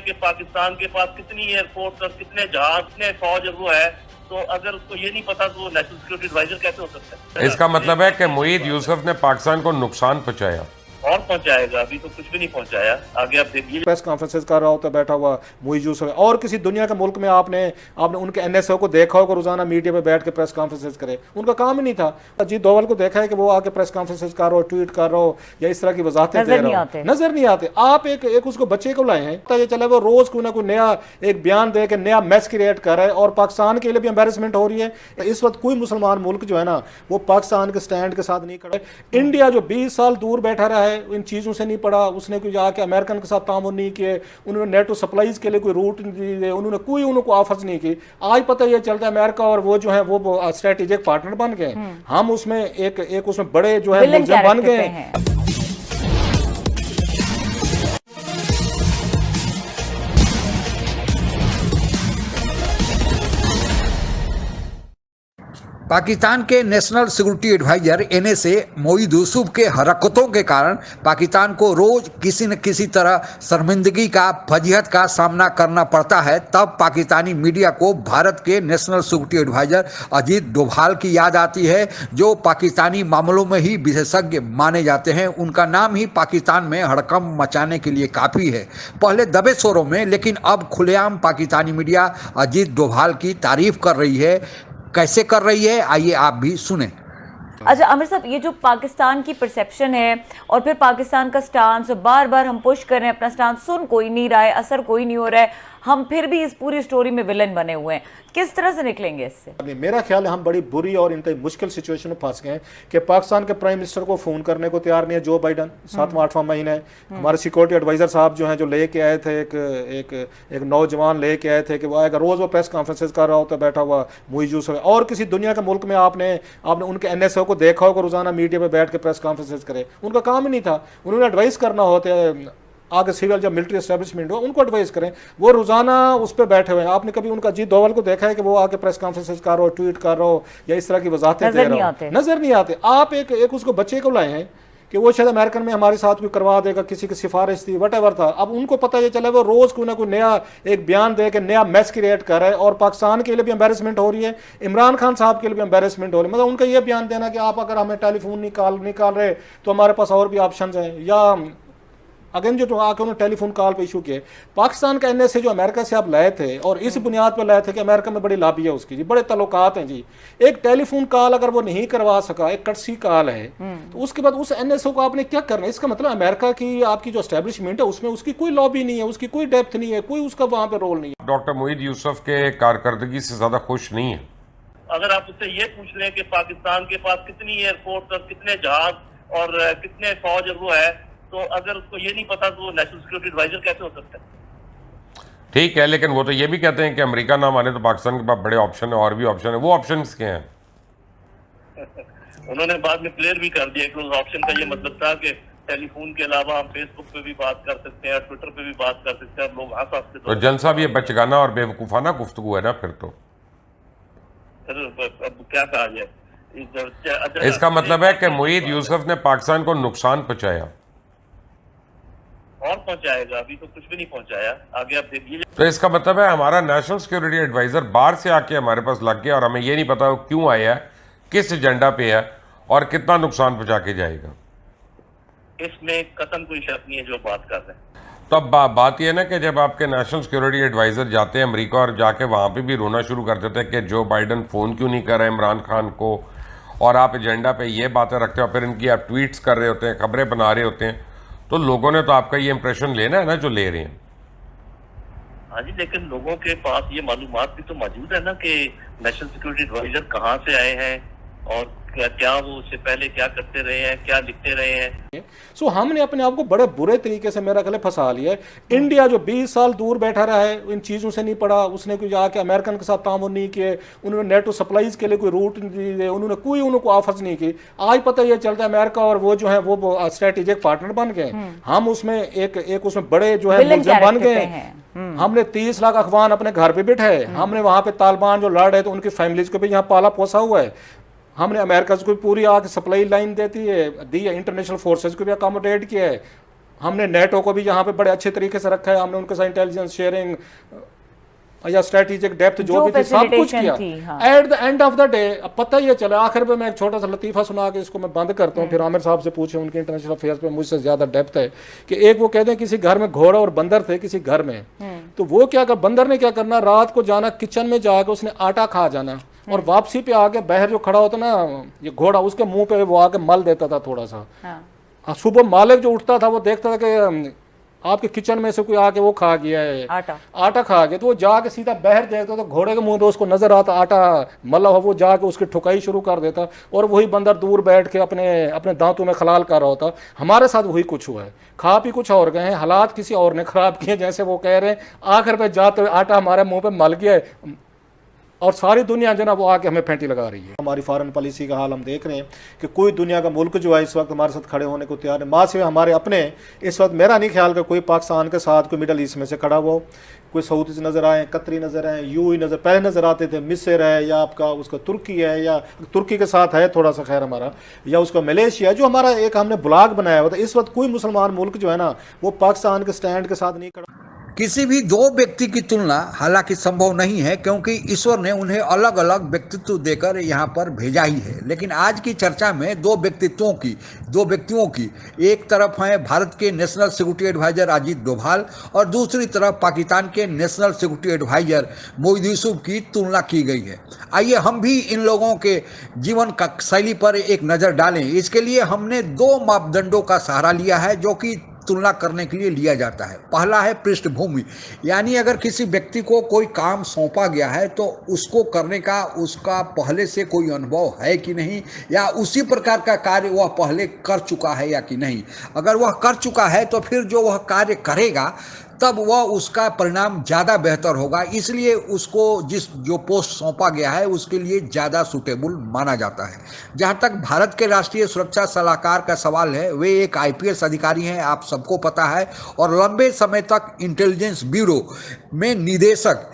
कि पाकिस्तान के पास कितनी एयरफोर्स और कितने जहाज, कितने फौज वो है, तो अगर उसको ये नहीं पता तो वो नेशनल सिक्योरिटी एडवाइजर कैसे हो सकता है? इसका मतलब है कि मुईद यूसुफ ने पाकिस्तान को नुकसान पहुंचाया और पहुंचाएगा, अभी तो कुछ भी नहीं पहुंचाया। आगे आप देखिए, प्रेस कॉन्फ्रेंसेस कर रहा होता है बैठा हुआ मुईद यूसुफ, और किसी दुनिया के मुल्क में आपने उनके एनएसओ को देखा होगा रोजाना मीडिया पे बैठ के प्रेस कॉन्फ्रेंसेस करे? उनका काम ही नहीं था। अजीत डोभाल को देखा है कि वो आके प्रेस कॉन्फ्रेंसेस कर रहा हो, ट्वीट कर रहा हो या इस तरह की वजाहतें दे रहा हो? नजर नहीं आते। आप एक उसको बच्चे को लाए हैं, पता ये चला वो रोज कोई ना कोई नया एक बयान दे के नया मैस क्रिएट कर रहा है, और पाकिस्तान के लिए भी एम्बेरसमेंट हो रही है। इस वक्त कोई मुसलमान मुल्क जो है ना वो पाकिस्तान के स्टैंड के साथ नहीं खड़ा है। इंडिया जो 20 साल दूर बैठा रहा है, इन चीजों से पड़ा, उसने कोई जाके अमेरिकन के साथ तामुन नहीं किए, उन्होंने नेटो सप्लाईज के लिए कोई रूट नहीं दिए, उन्होंने कोई उनको ऑफर्स नहीं की। आज पता ये चलता है अमेरिका और वो जो है वो स्ट्रेटेजिक पार्टनर बन गए, हम उसमें एक उसमें बड़े जो है मुल्ज़िम बन गए हैं। पाकिस्तान के national security adviser NSA Moeed Yusuf के हरकतों के कारण पाकिस्तान को रोज किसी न किसी तरह शर्मिंदगी का, फजीहत का सामना करना पड़ता है। तब पाकिस्तानी मीडिया को भारत के national security adviser Ajit Doval की याद आती है, जो पाकिस्तानी मामलों में ही विशेषज्ञ माने जाते हैं। उनका नाम ही पाकिस्तान में हड़कंप मचाने के लिए काफ़ी है। पहले दबे स्वरों में, लेकिन अब खुलेआम पाकिस्तानी मीडिया अजीत डोभाल की तारीफ कर रही है। कैसे कर रही है, आइए आप भी सुने। अच्छा आमिर साहब, ये जो पाकिस्तान की परसेप्शन है और फिर पाकिस्तान का स्टांस, बार बार हम पुश कर रहे हैं अपना स्टांस, सुन कोई नहीं रहा है, असर कोई नहीं हो रहा है, हम फिर भी इस पूरी स्टोरी में विलन बने हुए हैं, किस तरह से निकलेंगे इससे? मेरा ख्याल है हम बड़ी बुरी और इंतहाई मुश्किल सिचुएशन में फंस गए हैं कि पाकिस्तान के प्राइम मिनिस्टर को फोन करने को तैयार नहीं है जो बाइडन। 7वां-8वां महीना है। हमारे सिक्योरिटी एडवाइजर साहब जो हैं, जो लेके आए थे एक नौजवान लेके आए थे कि वो आएगा, रोज वो प्रेस कॉन्फ्रेंसेस कर रहा होता है बैठा हुआ मुईद यूसुफ, और किसी दुनिया के मुल्क में आपने उनके एनएसओ को देखा होगा रोजाना मीडिया पे बैठ के प्रेस कॉन्फ्रेंसेस करे? उनका काम ही नहीं था। उन्होंने एडवाइस करना होता है, आगे सिविल जब मिलिट्री एस्टेब्लिशमेंट हो उनको एडवाइस करें, वो रोजाना उस पर बैठे हुए हैं। आपने कभी उनका अजीत डोभाल को देखा है कि वो आके प्रेस कॉन्फ्रेंसेस कर रहा हो, ट्वीट कर रहा हो या इस तरह की वजाहतें दे रहा हो? नजर नहीं आते। आप एक उसको बच्चे को लाए हैं कि वो शायद अमेरिकन में हमारे साथ कोई करवा देगा, किसी की सिफारिश थी, वट एवर था। अब उनको पता ये चला वो रोज कोई ना कोई नया एक बयान दे के नया मैस क्रिएट कर रहा है, और पाकिस्तान के लिए भी एम्बेरसमेंट हो रही है, इमरान खान साहब के लिए भी एम्बेरसमेंट हो रही है। मतलब उनका ये बयान देना कि आप अगर हमें टेलीफोन निकाल रहे तो हमारे पास और भी ऑप्शन हैं, या अगेन जो आके उन्होंने टेलीफोन कॉल पे इशू किए। पाकिस्तान का एनएसए जो अमेरिका से आप लाए थे, और इस बुनियाद पर लाए थे कि अमेरिका में बड़ी लॉबी है उसकी जी, बड़े तल्लुकात हैं जी। एक टेलीफोन कॉल अगर वो नहीं करवा सका, एक कटसी कॉल है, तो उसके बाद उस एनएसओ को आपने क्या करना है? इसका मतलब अमेरिका की आपकी जो एस्टेब्लिशमेंट है उसमें उसकी कोई लॉबी नहीं है, उसकी कोई डेप्थ नहीं है, कोई उसका वहां पर रोल नहीं है। डॉक्टर मुईद यूसुफ के कारकर्दगी से ज्यादा खुश नहीं है। अगर आप उससे ये पूछ लें कि पाकिस्तान के पास कितनी एयरफोर्स और कितने जहाज और कितने फौज वो है, तो अगर उसको ये नहीं पता तो वो नेशनल सिक्योरिटी एडवाइजर कैसे हो सकता है? ठीक है, लेकिन वो तो ये भी कहते हैं कि अमेरिका ना माने तो पाकिस्तान के पास बड़े ऑप्शन है, और भी ऑप्शन है। वो ऑप्शन क्या हैं? उन्होंने बाद में क्लियर भी कर दिया कि उस ऑप्शन का ये मतलब था कि टेलीफोन के अलावा हम फेसबुक पे भी बात कर सकते हैं, ट्विटर पे भी बात कर सकते हैं, लोग हंस हंस के। तो जन साहब ये बचगाना और बेवकूफाना गुफ्तगू है ना फिर तो। अब क्या कहा जाए? इसका मतलब है कि मुईद यूसुफ ने पाकिस्तान को नुकसान पहुंचाया और पहुंचाएगा, अभी तो कुछ भी नहीं पहुंचाया। आगे आप देखिए, तो इसका मतलब है हमारा नेशनल सिक्योरिटी एडवाइजर बाहर से आके हमारे पास लग गया और हमें ये नहीं पता क्यों आया है, किस एजेंडा पे है और कितना नुकसान पहुंचा के जाएगा। इसमें कतन कोई शक नहीं है जो बात कर रहे हैं। तो अब बात यह है ना कि जब आपके नेशनल सिक्योरिटी एडवाइजर जाते हैं अमेरिका और जाके वहाँ पे भी रोना शुरू कर देते हैं कि जो बाइडन फ़ोन क्यों नहीं कर रहे इमरान खान को, और आप एजेंडा पे ये बातें रखते हो, फिर इनकी आप ट्वीट्स कर रहे होते हैं, खबरें बना रहे होते हैं, तो लोगों ने तो आपका ये इंप्रेशन लेना है ना जो ले रहे हैं। हाँ जी, लेकिन लोगों के पास ये मालूमात भी तो मौजूद है ना कि नेशनल सिक्योरिटी एडवाइजर कहाँ से आए हैं और क्या वो उससे पहले क्या करते रहे हैं, क्या लिखते रहे हैं। सो हमने अपने आप को बड़े बुरे तरीके से मेरा ख्याल फंसा लिया है। इंडिया जो 20 साल दूर बैठा रहा है, इन चीज़ों से नहीं पड़ा, उसने कोई जाके अमेरिकन के साथ तामुन नहीं किए, उन्होंने नेटो सप्लाईज के लिए कोई रूट नहीं दिए, उन्होंने कोई उनको ऑफर्स नहीं की। आज पता ये चलता है अमेरिका और वो जो है वो स्ट्रेटेजिक पार्टनर बन गए, हम उसमें एक उसमें बड़े जो है मुल्ज़िम बन गए। हमने 30 लाख अफगान अपने घर पे बिठाए, हमने वहाँ पे तालिबान जो लड़ रहे थे उनकी फैमिलीज को भी यहाँ पाला पोसा हुआ है, हमने अमेरिका को पूरी आके सप्लाई लाइन दी है, इंटरनेशनल फोर्सेस को भी अकोमोडेट किया है, हमने नेटो को भी यहाँ पे बड़े अच्छे तरीके से रखा है, हमने उनके साथ इंटेलिजेंस शेयरिंग या स्ट्रेटेजिक डेप्थ जो भी थी सब कुछ किया। At the end of the day अब पता ही चला, आखिर में मैं एक छोटा सा लतीफ़ा सुना के इसको मैं बंद करता हूँ, फिर आमिर साहब से पूछे, उनके इंटरनेशनल अफेयर्स पे मुझसे ज़्यादा डेप्थ है, कि एक वो कहते हैं किसी घर में घोड़ा और बंदर थे किसी घर में, तो वो क्या कर, बंदर ने क्या करना, रात को जाना किचन में जाकर उसने आटा खा जाना और वापसी पे आके बाहर जो खड़ा होता ना ये घोड़ा, उसके मुंह पे वो आके मल देता था थोड़ा सा। सुबह मालिक जो उठता था वो देखता था कि आपके किचन में से कोई आके वो खा गया है, आटा खा गया, तो वो जाके सीधा बाहर देखता तो घोड़े के मुंह पे उसको नजर आता आटा मला हो, वो जाके उसकी ठुकाई शुरू कर देता और वही बंदर दूर बैठ के अपने दांतों में खलाल कर रहा होता। हमारे साथ वही कुछ हुआ है, खा पी कुछ और गए हैं, हालात किसी और ने खराब किए, जैसे वो कह रहे हैं आखिर पे जाते हुए आटा हमारे मुंह पे मल गया है और सारी दुनिया जो ना वो आके हमें फेंटी लगा रही है। हमारी फॉरेन पॉलिसी का हाल हम देख रहे हैं कि कोई दुनिया का मुल्क जो है इस वक्त हमारे साथ खड़े होने को तैयार है, माँ से हमारे अपने। इस वक्त मेरा नहीं ख्याल कि कोई पाकिस्तान के साथ कोई मिडल ईस्ट में से खड़ा हुआ हो, कोई सऊदी से नज़र आए, कतरी नज़र आए, यूएई नज़र पहले नज़र आते थे, मिस्र है या आपका उसका तुर्की है, या तुर्की के साथ है थोड़ा सा खैर हमारा, या उसका मलेशिया जो हमारा एक हमने ब्लॉग बनाया हुआ था। इस वक्त कोई मुसलमान मुल्क जो है ना वो पाकिस्तान के स्टैंड के साथ नहीं खड़ा। किसी भी दो व्यक्ति की तुलना हालांकि संभव नहीं है, क्योंकि ईश्वर ने उन्हें अलग अलग व्यक्तित्व देकर यहाँ पर भेजा ही है। लेकिन आज की चर्चा में दो व्यक्तियों की एक तरफ हैं भारत के national security adviser Ajit Doval और दूसरी तरफ पाकिस्तान के national security adviser Moeed Yusuf की तुलना की गई है। आइए हम भी इन लोगों के जीवन का शैली पर एक नज़र डालें। इसके लिए हमने दो मापदंडों का सहारा लिया है जो कि तुलना करने के लिए लिया जाता है। पहला है पृष्ठभूमि, यानी अगर किसी व्यक्ति को कोई काम सौंपा गया है तो उसको करने का उसका पहले से कोई अनुभव है कि नहीं, या उसी प्रकार का कार्य वह पहले कर चुका है या कि नहीं। अगर वह कर चुका है तो फिर जो वह कार्य करेगा तब वह उसका परिणाम ज़्यादा बेहतर होगा, इसलिए उसको जो पोस्ट सौंपा गया है उसके लिए ज़्यादा सूटेबल माना जाता है। जहाँ तक भारत के राष्ट्रीय सुरक्षा सलाहकार का सवाल है, वे एक आईपीएस अधिकारी हैं, आप सबको पता है, और लंबे समय तक इंटेलिजेंस ब्यूरो में निदेशक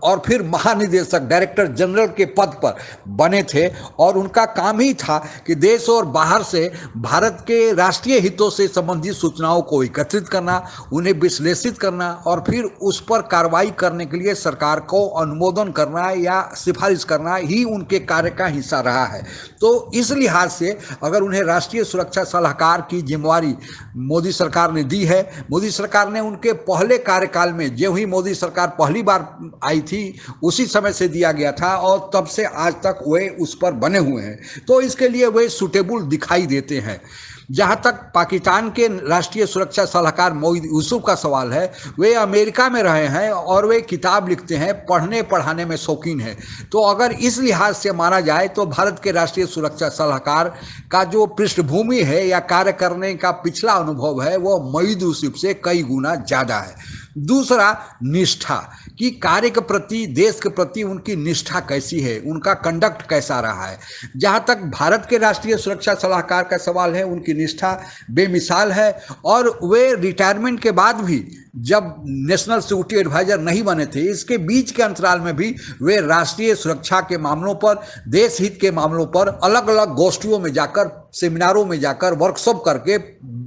और फिर महानिदेशक डायरेक्टर जनरल के पद पर बने थे, और उनका काम ही था कि देश और बाहर से भारत के राष्ट्रीय हितों से संबंधित सूचनाओं को एकत्रित करना, उन्हें विश्लेषित करना और फिर उस पर कार्रवाई करने के लिए सरकार को अनुमोदन करना या सिफारिश करना ही उनके कार्य का हिस्सा रहा है। तो इस लिहाज से अगर उन्हें राष्ट्रीय सुरक्षा सलाहकार की जिम्मेवारी मोदी सरकार ने दी है, मोदी सरकार ने उनके पहले कार्यकाल में, जो ही मोदी सरकार पहली बार आई थी उसी समय से दिया गया था और तब से आज तक वे उस पर बने हुए हैं, तो इसके लिए वे सूटेबल दिखाई देते हैं। जहाँ तक पाकिस्तान के राष्ट्रीय सुरक्षा सलाहकार मोईद यूसुफ का सवाल है, वे अमेरिका में रहे हैं और वे किताब लिखते हैं, पढ़ने पढ़ाने में शौकीन है। तो अगर इस लिहाज से माना जाए तो भारत के राष्ट्रीय सुरक्षा सलाहकार का जो पृष्ठभूमि है या कार्य करने का पिछला अनुभव है वो मोईद यूसुफ से कई गुना ज़्यादा है। दूसरा, निष्ठा कि कार्य के प्रति, देश के प्रति उनकी निष्ठा कैसी है, उनका कंडक्ट कैसा रहा है। जहाँ तक भारत के राष्ट्रीय सुरक्षा सलाहकार का सवाल है, उनकी निष्ठा बेमिसाल है और वे रिटायरमेंट के बाद भी, जब नेशनल सिक्योरिटी एडवाइजर नहीं बने थे, इसके बीच के अंतराल में भी वे राष्ट्रीय सुरक्षा के मामलों पर, देश हित के मामलों पर अलग अलग गोष्ठियों में जाकर, सेमिनारों में जाकर वर्कशॉप करके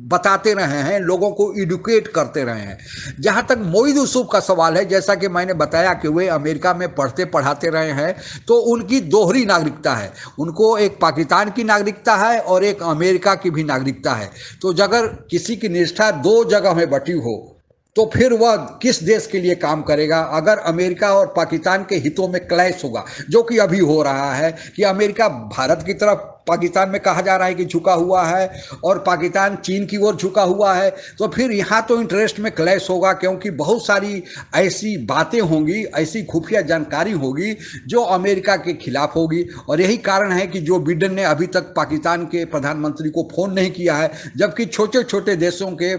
बताते रहे हैं, लोगों को एडुकेट करते रहे हैं। जहाँ तक मोईद यूसुफ का सवाल है, जैसा कि मैंने बताया कि वे अमेरिका में पढ़ते पढ़ाते रहे हैं, तो उनकी दोहरी नागरिकता है, उनको एक पाकिस्तान की नागरिकता है और एक अमेरिका की भी नागरिकता है। तो अगर किसी की निष्ठा दो जगह में बटी हो तो फिर वह किस देश के लिए काम करेगा। अगर अमेरिका और पाकिस्तान के हितों में क्लैश होगा, जो कि अभी हो रहा है कि अमेरिका भारत की तरफ पाकिस्तान में कहा जा रहा है कि झुका हुआ है और पाकिस्तान चीन की ओर झुका हुआ है, तो फिर यहाँ तो इंटरेस्ट में क्लैश होगा, क्योंकि बहुत सारी ऐसी बातें होंगी, ऐसी खुफिया जानकारी होगी जो अमेरिका के खिलाफ होगी। और यही कारण है कि जो बिडेन ने अभी तक पाकिस्तान के प्रधानमंत्री को फ़ोन नहीं किया है, जबकि छोटे छोटे देशों के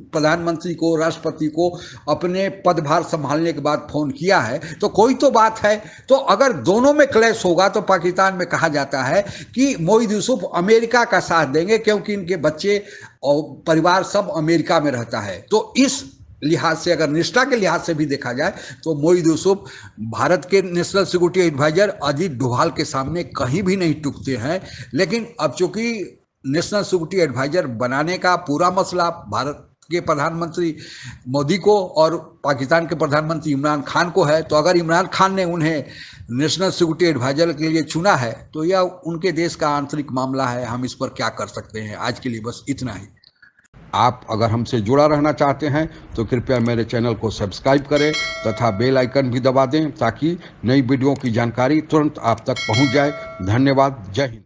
प्रधानमंत्री को, राष्ट्रपति को अपने पदभार संभालने के बाद फ़ोन किया है। तो कोई तो बात है। तो अगर दोनों में क्लैश होगा तो पाकिस्तान में कहा जाता है कि मोईद यूसुफ अमेरिका का साथ देंगे, क्योंकि इनके बच्चे और परिवार सब अमेरिका में रहता है। तो इस लिहाज से, अगर निष्ठा के लिहाज से भी देखा जाए तो मोईद यूसुफ भारत के national security adviser Ajit Doval के सामने कहीं भी नहीं टूटते हैं। लेकिन अब चूंकि नेशनल सिक्योरिटी एडवाइजर बनाने का पूरा मसला भारत के प्रधानमंत्री मोदी को और पाकिस्तान के प्रधानमंत्री इमरान खान को है, तो अगर इमरान खान ने उन्हें नेशनल सिक्योरिटी एडवाइजर के लिए चुना है तो यह उनके देश का आंतरिक मामला है, हम इस पर क्या कर सकते हैं। आज के लिए बस इतना ही। आप अगर हमसे जुड़ा रहना चाहते हैं तो कृपया मेरे चैनल को सब्सक्राइब करें तथा बेल आइकन भी दबा दें ताकि नई वीडियो की जानकारी तुरंत आप तक पहुंच जाए। धन्यवाद। जय हिंद।